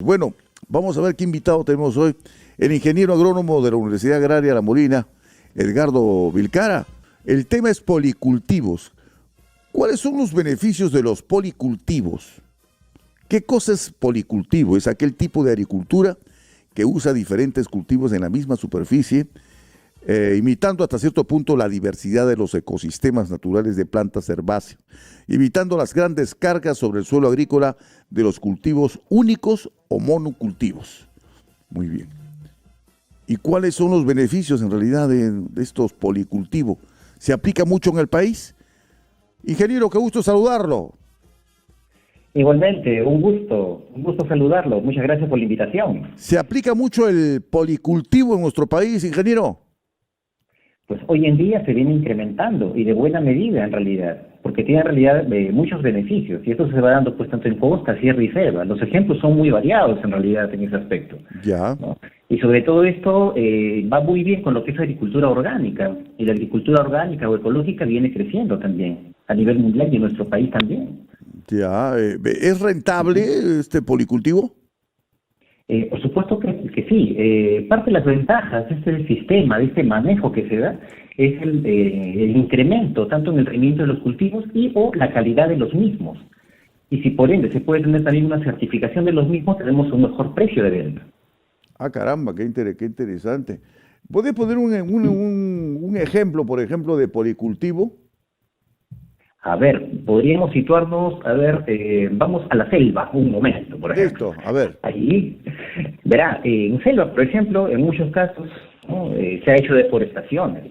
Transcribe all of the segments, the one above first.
Bueno, vamos a ver qué invitado tenemos hoy. El ingeniero agrónomo de la Universidad Agraria La Molina, Edgardo Vilcara. El tema es policultivos. ¿Cuáles son los beneficios de los policultivos? ¿Qué cosa es policultivo? Es aquel tipo de agricultura que usa diferentes cultivos en la misma superficie, imitando hasta cierto punto la diversidad de los ecosistemas naturales de plantas herbáceas, evitando las grandes cargas sobre el suelo agrícola de los cultivos únicos o monocultivos. Muy bien. ¿Y cuáles son los beneficios en realidad de estos policultivos? ¿Se aplica mucho en el país? Ingeniero, qué gusto saludarlo. Igualmente, un gusto saludarlo. Muchas gracias por la invitación. ¿Se aplica mucho el policultivo en nuestro país, ingeniero? Pues hoy en día se viene incrementando y de buena medida en realidad, porque tiene en realidad muchos beneficios y esto se va dando pues tanto en costa, sierra y selva. Los ejemplos son muy variados en realidad en ese aspecto. Ya. ¿No? Y sobre todo esto va muy bien con lo que es agricultura orgánica, y la agricultura orgánica o ecológica viene creciendo también a nivel mundial y en nuestro país también. Ya. ¿Es rentable este policultivo? Por supuesto que sí. Parte de las ventajas de este sistema, de este manejo que se da, es el incremento tanto en el rendimiento de los cultivos y o la calidad de los mismos. Y si por ende se puede tener también una certificación de los mismos, tenemos un mejor precio de venta. Ah, caramba, qué interesante. ¿Puede poner un ejemplo, por ejemplo, de policultivo? A ver, podríamos situarnos, vamos a la selva un momento, por ejemplo. Listo, a ver. Allí, verá, en selva, por ejemplo, en muchos casos, ¿no? Se ha hecho deforestaciones.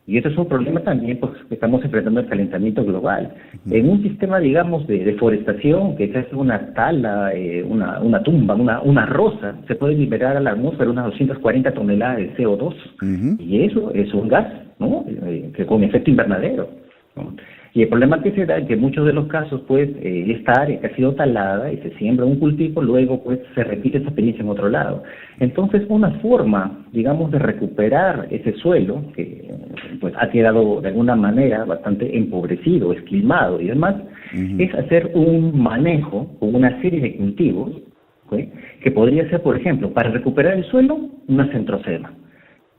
Y esto es un problema también, pues, que estamos enfrentando el calentamiento global. En un sistema, digamos, de deforestación, que se hace una tala, una tumba, una roza, se puede liberar a la atmósfera unas 240 toneladas de CO2. Y eso es un gas, ¿no? Que con efecto invernadero, ¿no? Y el problema que se da es que en muchos de los casos, pues, esta área que ha sido talada y se siembra un cultivo, luego, pues, se repite esa experiencia en otro lado. Entonces, una forma, digamos, de recuperar ese suelo, que, pues, ha quedado de alguna manera bastante empobrecido, esquilmado y demás, es hacer un manejo con una serie de cultivos, ¿sí? Que podría ser, por ejemplo, para recuperar el suelo, una centrosema.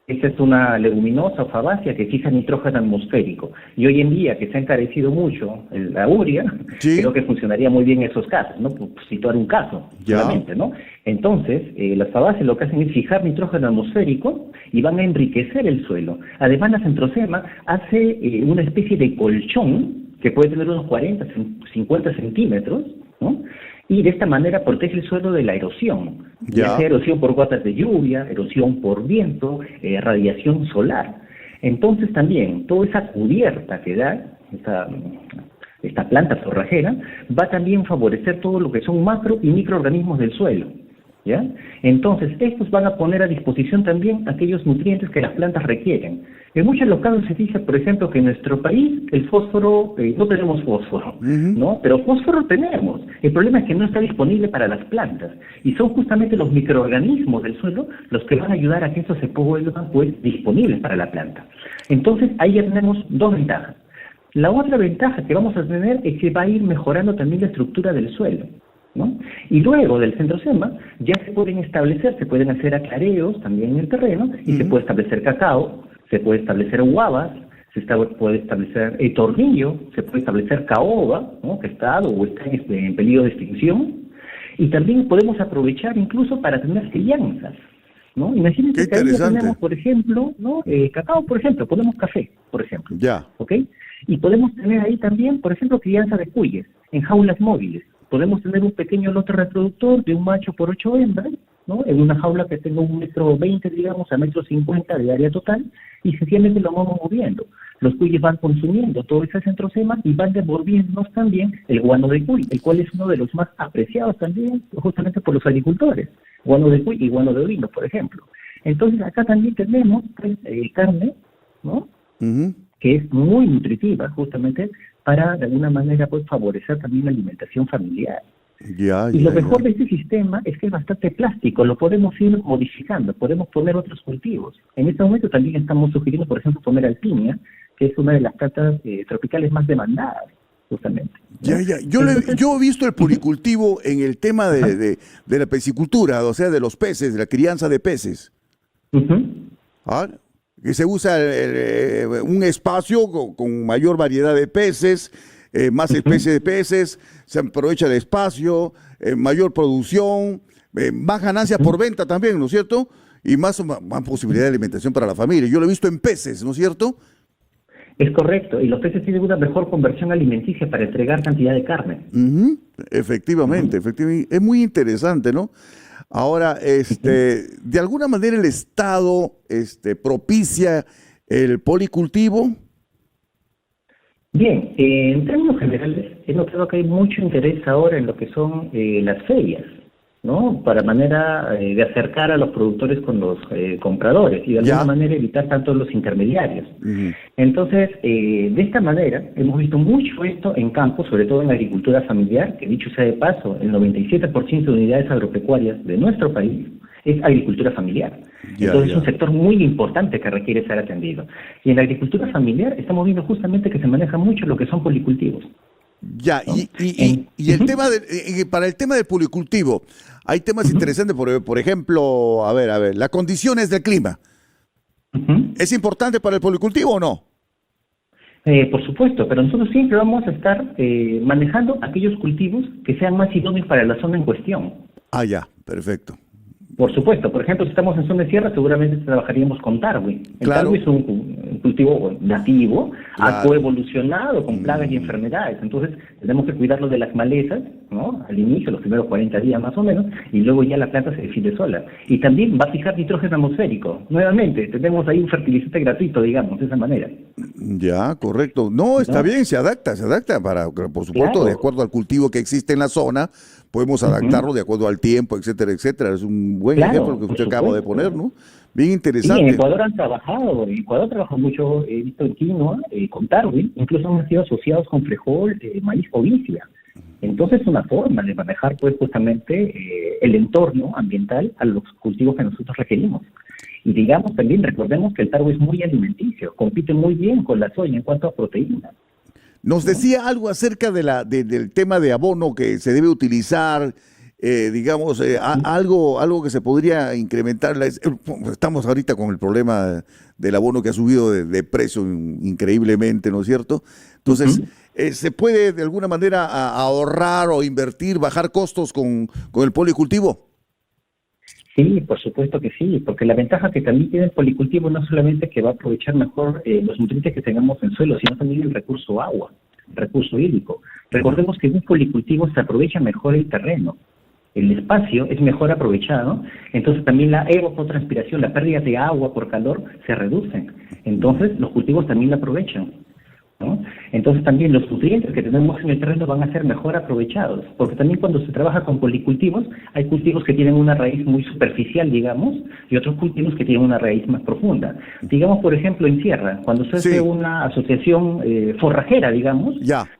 Esta es una leguminosa o fabácea que fija nitrógeno atmosférico. Y hoy en día, que se ha encarecido mucho la urea, Sí. creo que funcionaría muy bien en esos casos, ¿no? Por situar un caso, solamente, ¿no? Entonces, las fabáceas lo que hacen es fijar nitrógeno atmosférico y van a enriquecer el suelo. Además, la centrosema hace una especie de colchón que puede tener unos 40, 50 centímetros, ¿no? Y de esta manera protege el suelo de la erosión, ya sea erosión por gotas de lluvia, erosión por viento, radiación solar. Entonces también toda esa cubierta que da esta planta forrajera va también a favorecer todo lo que son macro y microorganismos del suelo, ¿ya? Entonces estos van a poner a disposición también aquellos nutrientes que las plantas requieren. En muchos de los casos se dice, por ejemplo, que en nuestro país el fósforo, no tenemos fósforo, ¿no? Pero fósforo tenemos. El problema es que no está disponible para las plantas. Y son justamente los microorganismos del suelo los que van a ayudar a que estos se vuelvan, pues, disponibles para la planta. Entonces, ahí ya tenemos dos ventajas. La otra ventaja que vamos a tener es que va a ir mejorando también la estructura del suelo, ¿no? Y luego del centrosema ya se pueden hacer aclareos también en el terreno y se puede establecer cacao, se puede establecer guavas, puede establecer tornillo, se puede establecer caoba, ¿no? Que está en peligro de extinción, y también podemos aprovechar incluso para tener crianzas, ¿no? Imagínense que ahí ya tenemos, por ejemplo, ¿no? Cacao, por ejemplo, ponemos café, por ejemplo, ¿ok? Y podemos tener ahí también, por ejemplo, crianza de cuyes en jaulas móviles. Podemos tener un pequeño lote reproductor de un macho por 8 hembras, ¿no? En una jaula que tenga 1,20 m, digamos, a 1,50 m de área total, y sencillamente lo vamos moviendo. Los cuyes van consumiendo todo ese centrosema y van devolviéndonos también el guano de cuy, el cual es uno de los más apreciados también, justamente por los agricultores. Guano de cuy y guano de ovino, por ejemplo. Entonces, acá también tenemos, pues, carne, ¿no? Que es muy nutritiva, justamente, para de alguna manera, pues, favorecer también la alimentación familiar. Y lo mejor de este sistema es que es bastante plástico, lo podemos ir modificando, podemos poner otros cultivos. En este momento también estamos sugiriendo, por ejemplo, poner alpinia, que es una de las plantas tropicales más demandadas. justamente. Ya. Yo he visto el policultivo en el tema de la piscicultura, o sea, de los peces, de la crianza de peces. ¿Ah? Que se usa un espacio con mayor variedad de peces, más especies de peces, se aprovecha el espacio, mayor producción, más ganancias por venta también, ¿no es cierto? Y más posibilidad de alimentación para la familia. Yo lo he visto en peces, ¿no es cierto? Es correcto, y los peces tienen una mejor conversión alimenticia para entregar cantidad de carne. Efectivamente, es muy interesante, ¿no? Ahora, de alguna manera el Estado propicia el policultivo. Bien, en términos generales, he notado que hay mucho interés ahora en lo que son las ferias, ¿no? Para manera de acercar a los productores con los compradores y de alguna manera evitar tanto los intermediarios. Entonces, de esta manera, hemos visto mucho esto en campo, sobre todo en la agricultura familiar, que dicho sea de paso, el 97% de unidades agropecuarias de nuestro país es agricultura familiar. Entonces es un sector muy importante que requiere ser atendido. Y en la agricultura familiar estamos viendo justamente que se maneja mucho lo que son policultivos. Ya, ¿no? y el tema para el tema del policultivo, hay temas interesantes, por ejemplo, a ver, las condiciones del clima. ¿Es importante para el policultivo o no? Por supuesto, pero nosotros siempre vamos a estar manejando aquellos cultivos que sean más idóneos para la zona en cuestión. Ya, perfecto. Por supuesto, por ejemplo, si estamos en zona de sierra, seguramente trabajaríamos con Tarwi. El Tarwi es un cultivo nativo, coevolucionado con plagas y enfermedades. Entonces, tenemos que cuidarlo de las malezas, ¿no? Al inicio, los primeros 40 días más o menos, y luego ya la planta se defiende sola. Y también va a fijar nitrógeno atmosférico. Nuevamente, tenemos ahí un fertilizante gratuito, digamos, de esa manera. Ya, correcto. No, está bien, se adapta para, por supuesto, de acuerdo al cultivo que existe en la zona, podemos adaptarlo de acuerdo al tiempo, etcétera, etcétera. Es un buen ejemplo que usted acaba de poner, ¿no? Bien interesante. Sí, en Ecuador han trabajado, mucho, he visto en quinoa, con Darwin, incluso han sido asociados con frijol, maíz o vicia. Entonces es una forma de manejar pues justamente el entorno ambiental a los cultivos que nosotros requerimos. Y digamos también, recordemos que el tarbo es muy alimenticio, compite muy bien con la soya en cuanto a proteínas. Nos decía algo acerca del tema de abono que se debe utilizar, algo que se podría incrementar. Estamos ahorita con el problema del abono que ha subido de precio increíblemente, ¿no es cierto? Entonces, ¿se puede de alguna manera ahorrar o invertir, bajar costos con el policultivo? Sí, por supuesto que sí, porque la ventaja que también tiene el policultivo no solamente que va a aprovechar mejor los nutrientes que tengamos en suelo, sino también el recurso agua, el recurso hídrico. Recordemos que en un policultivo se aprovecha mejor el terreno, el espacio es mejor aprovechado, entonces también la evapotranspiración, la pérdida de agua por calor se reducen. Entonces los cultivos también la aprovechan, ¿no? Entonces también los nutrientes que tenemos en el terreno van a ser mejor aprovechados, porque también cuando se trabaja con policultivos, hay cultivos que tienen una raíz muy superficial, digamos, y otros cultivos que tienen una raíz más profunda. Digamos, por ejemplo, en sierra, cuando se hace una asociación forrajera, digamos,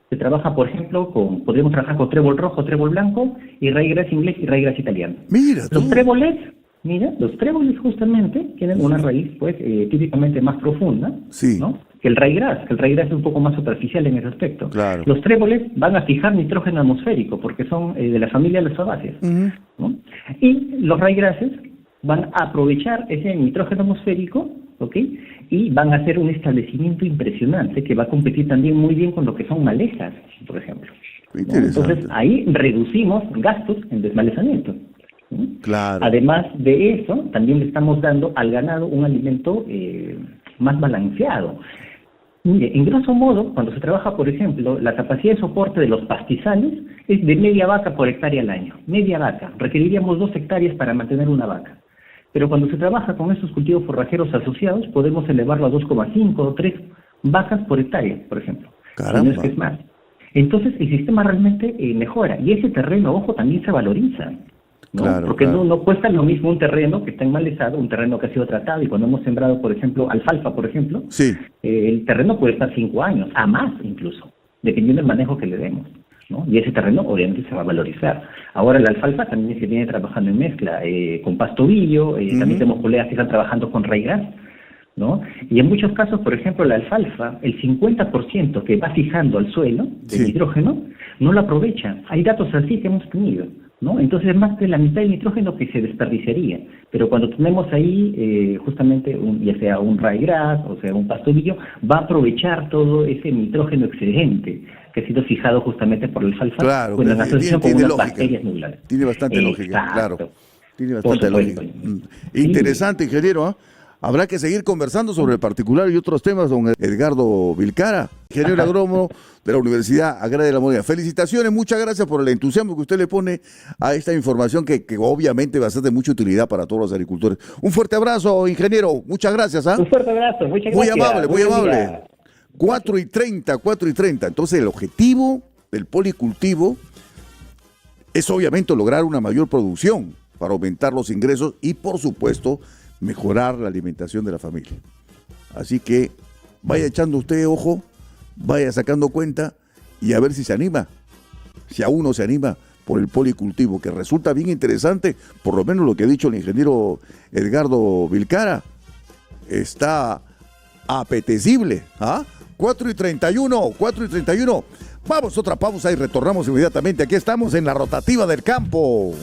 se trabaja, por ejemplo, podríamos trabajar con trébol rojo, trébol blanco, y ryegrass inglés y ryegrass italiano. Los tréboles justamente tienen una raíz, pues, típicamente más profunda, ¿no? Que el ryegrass es un poco más superficial en ese aspecto. Claro. Los tréboles van a fijar nitrógeno atmosférico porque son de la familia de las fabáceas, ¿no? Y los ryegrasses van a aprovechar ese nitrógeno atmosférico, ¿ok? Y van a hacer un establecimiento impresionante que va a competir también muy bien con lo que son malezas, por ejemplo, ¿no? Entonces ahí reducimos gastos en desmalezamiento. Claro. Además de eso, también le estamos dando al ganado un alimento más balanceado. Mire, en grosso modo, cuando se trabaja, por ejemplo, la capacidad de soporte de los pastizales es de media vaca por hectárea al año. Media vaca. Requeriríamos 2 hectáreas para mantener una vaca. Pero cuando se trabaja con estos cultivos forrajeros asociados, podemos elevarlo a 2,5 o 3 vacas por hectárea, por ejemplo. Caramba. No es que es más. Entonces, el sistema realmente mejora. Y ese terreno, ojo, también se valoriza, ¿no? Claro, porque no cuesta lo mismo un terreno que está enmalezado, un terreno que ha sido tratado, y cuando hemos sembrado, por ejemplo, alfalfa, por ejemplo, el terreno puede estar 5 años, a más incluso, dependiendo del manejo que le demos, ¿no? Y ese terreno obviamente se va a valorizar. Ahora la alfalfa también se viene trabajando en mezcla con pastobillo, también tenemos colegas que están trabajando con ryegrass, ¿no? Y en muchos casos, por ejemplo, la alfalfa, el 50% que va fijando al suelo del nitrógeno, no lo aprovecha. Hay datos así que hemos tenido, ¿no? Entonces, más de la mitad del nitrógeno que se desperdiciaría. Pero cuando tenemos ahí justamente ya sea un ryegrass o sea un pastorillo, va a aprovechar todo ese nitrógeno excedente que ha sido fijado justamente por el alfalfa, claro, en asociación con unas lógica. bacterias nubulares. Tiene bastante lógica, claro. Tiene bastante lógica. Sí. Interesante, ingeniero, ¿eh? Habrá que seguir conversando sobre el particular y otros temas, don Edgardo Vilcara, ingeniero agrónomo de la Universidad Agraria de La Molina. Felicitaciones, muchas gracias por el entusiasmo que usted le pone a esta información que obviamente va a ser de mucha utilidad para todos los agricultores. Un fuerte abrazo, ingeniero, muchas gracias. Un fuerte abrazo, muchas gracias. Muy amable. 4:30. Entonces el objetivo del policultivo es obviamente lograr una mayor producción para aumentar los ingresos y por supuesto mejorar la alimentación de la familia. Así que vaya echando usted ojo, vaya sacando cuenta y a ver si se anima, si aún no se anima por el policultivo, que resulta bien interesante, por lo menos lo que ha dicho el ingeniero Edgardo Vilcara, está apetecible. 4:31. Vamos a otra pausa y retornamos inmediatamente. Aquí estamos en la rotativa del campo.